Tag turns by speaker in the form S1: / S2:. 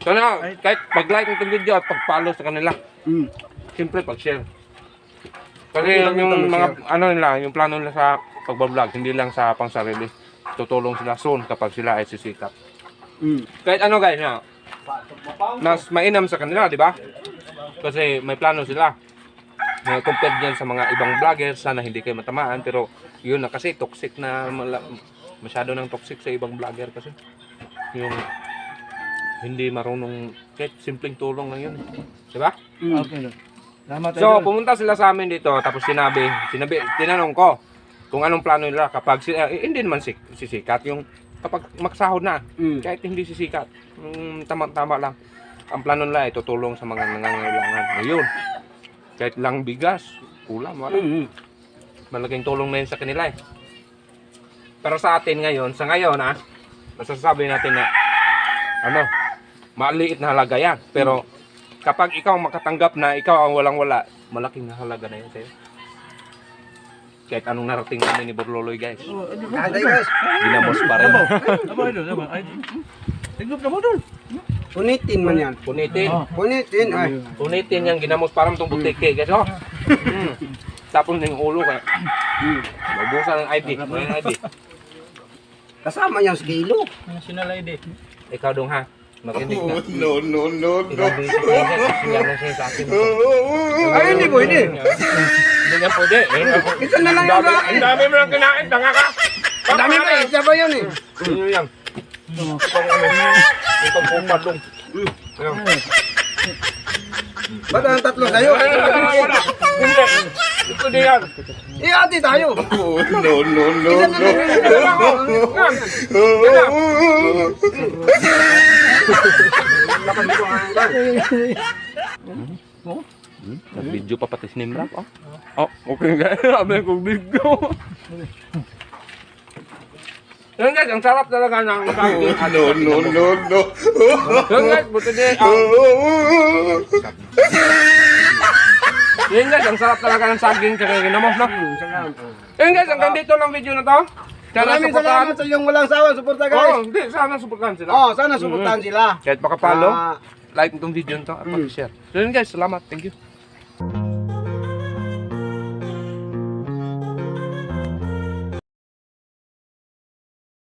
S1: Sana, kahit pag-like ng video at pag-follow sa kanila.
S2: Mm.
S1: Siyempre, pag-share. Kasi yung mga, ano nila, yung plano nila sa pag-vlog, hindi lang sa pang-sarili. Tutulong sila soon kapag sila ay sisikap.
S2: Mm.
S1: Kahit ano guys, no? Mas mainam sa kanila, di ba? Kasi may plano sila. Compared yan sa mga ibang vlogger, sana hindi kayo matamaan. Pero yun na kasi, toxic na, masyado nang toxic sa ibang vlogger kasi. Yung hindi marunong, kahit simpleng tulong lang yun. Di ba?
S2: Mm.
S3: Okay. Salamat
S1: So, pumunta sila sa amin dito, tapos tinanong ko kung anong plano nila kapag sila, hindi naman sisikat, yung kapag magsahod na,
S2: Mm.
S1: kahit hindi sisikat, tama-tama lang. Ang plano nila ay tutulong sa mga nangangailangan. Ayun, kahit lang bigas, ulam, wala.
S2: Mm.
S1: Malaking tulong na yun sa kanila eh. Pero sa atin ngayon, masasabi natin na, maliit na halaga yan. Pero, kapag ikaw makatanggap na ikaw ang walang-wala, malaking halaga na yun sa'yo. Kahit anong narating namin ni Borloloy guys.
S2: Kaday guys.
S1: Ginamos pa rin.
S3: Tingnan ka mo doon.
S2: Punitin man yan.
S1: Punitin.
S2: Punitin ay.
S1: Punitin yung ginamos parang itong butike guys. Oh. Tapos na yung ulo kaya. Mabusan ng ID. May ID.
S2: Kasama yung kilo.
S3: National ID.
S1: Ikaw dong ha. Makinig na.
S4: No.
S1: Ilang beses na yan. Siya lang siya sa akin.
S2: Ay, hindi pwede.
S1: Hindi nga pwede.
S2: Ito na lang yung
S1: Ang dami mo lang kinain. Tanga ka.
S2: Ang dami pa eh. Siya ba yun eh?
S1: Ano yan? Ito pong padong.
S2: Ba't ang tatlo sa'yo?
S1: Wala. Hindi. Ito di yan.
S2: Ati tayo.
S4: No.
S2: Isa na lang yung
S1: Nag-video pa pati si Nimrap. Oh, okay guys. Sabi kong video. Yan guys, ang sarap talaga ng saging.
S4: No.
S1: Yan guys, buti din. Yan guys, ang sarap talaga ng saging sa ginamos, no? Yan guys, hanggang dito lang video na to. Sana
S2: Maraming
S1: supportahan.
S2: salamat sa iyong walang sawa. Suporta
S1: Oo,
S2: guys.
S1: hindi. Sana supportahan sila.
S2: Oh, sana suportahan sila.
S1: Kahit makapalo,
S2: Ah,
S1: like itong video nito at mag-share. So yun guys, salamat. Thank you.